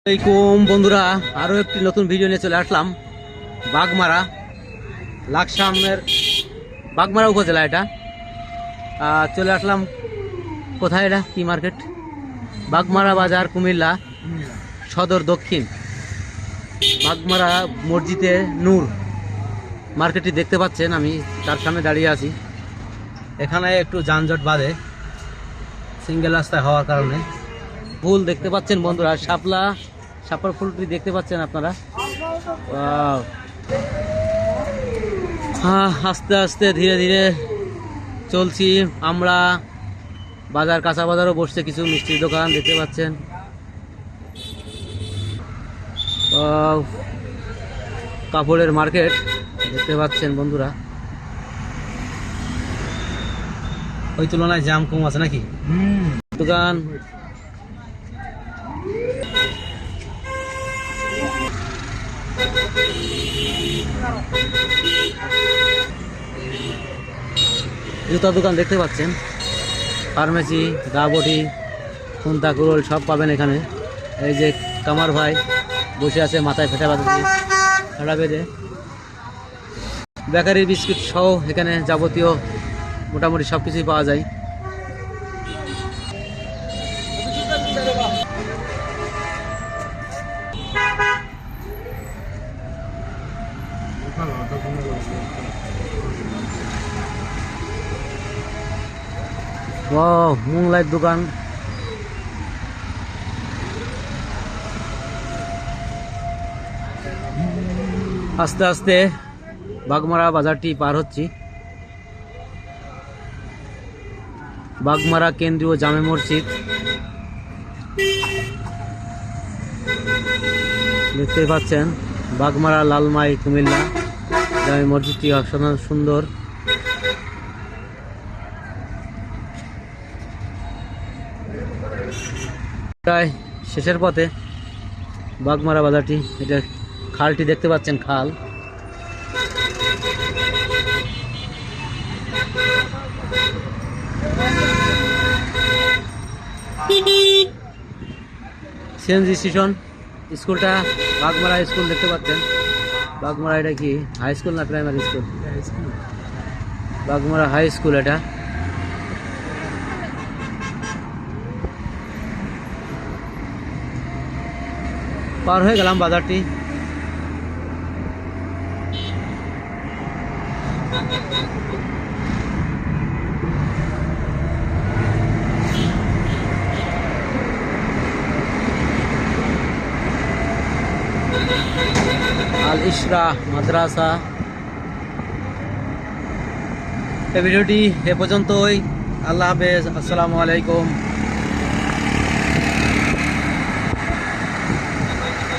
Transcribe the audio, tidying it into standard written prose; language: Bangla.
আসসালামাইকুম বন্ধুরা, আরও একটি নতুন ভিডিও নিয়ে চলে আসলাম। বাগমারা লাকসামের বাগমারা উপজেলা এটা। চলে আসলাম কোথায়, এটা কি মার্কেট? বাগমারা বাজার, কুমিল্লা সদর দক্ষিণ। বাগমারা মসজিদে নূর মার্কেটটি দেখতে পাচ্ছেন, আমি তার সামনে দাঁড়িয়ে আছি। এখানে একটু যানজট বাঁধে সিঙ্গেল রাস্তায় হওয়ার কারণে। ফুল দেখতে পাচ্ছেন বন্ধুরা, শাপলা ফুলটি দেখতে পাচ্ছেন আপনারা। আস্তে আস্তে ধীরে ধীরে চলছি আমরা। বাজার, কাঁচা বাজারও বসছে, কিছু মিষ্টির দোকান দেখতে পাচ্ছেন। কাপড়ের মার্কেট দেখতে পাচ্ছেন বন্ধুরা। ওই তুলনায় জাম কম আছে নাকি? দোকান জুতা দোকান দেখতে পাচ্ছেন। ফার্মেসি, গাবটি, খুন্তা কুরল সব পাবেন এখানে। এই যে কামার ভাই বসে আছে, মাথায় ফেটা বেঁধে। বেকারি বিস্কিট সহ এখানে যাবতীয় মোটামুটি সব কিছুই পাওয়া যায়। মুনলাইট দোকান, আস্তে আস্তে বাগমারা বাজারটি পার হচ্ছি। বাগমারা কেন্দ্রীয় জামে মসজিদ দেখতে পাচ্ছেন। বাগমারা লালমাই কুমিল্লা জামে মসজিদটি অসাধারণ সুন্দর। প্রায় শেষের পথে বাগমারা বাজারটি। এটা খালটি দেখতে পাচ্ছেন, খাল। সিএনজি স্টেশন, স্কুলটা বাগমারা স্কুল দেখতে পাচ্ছেন। বাগমারা এটা কি হাই স্কুল না primary school? Bagmara high school এটা। পার হয়ে গেলাম বাজারটি। আল ইশরা মাদ্রাসা। এই ভিডিওটি এ পর্যন্তই। আল্লাহ হাফেজ, আসসালামু আলাইকুম।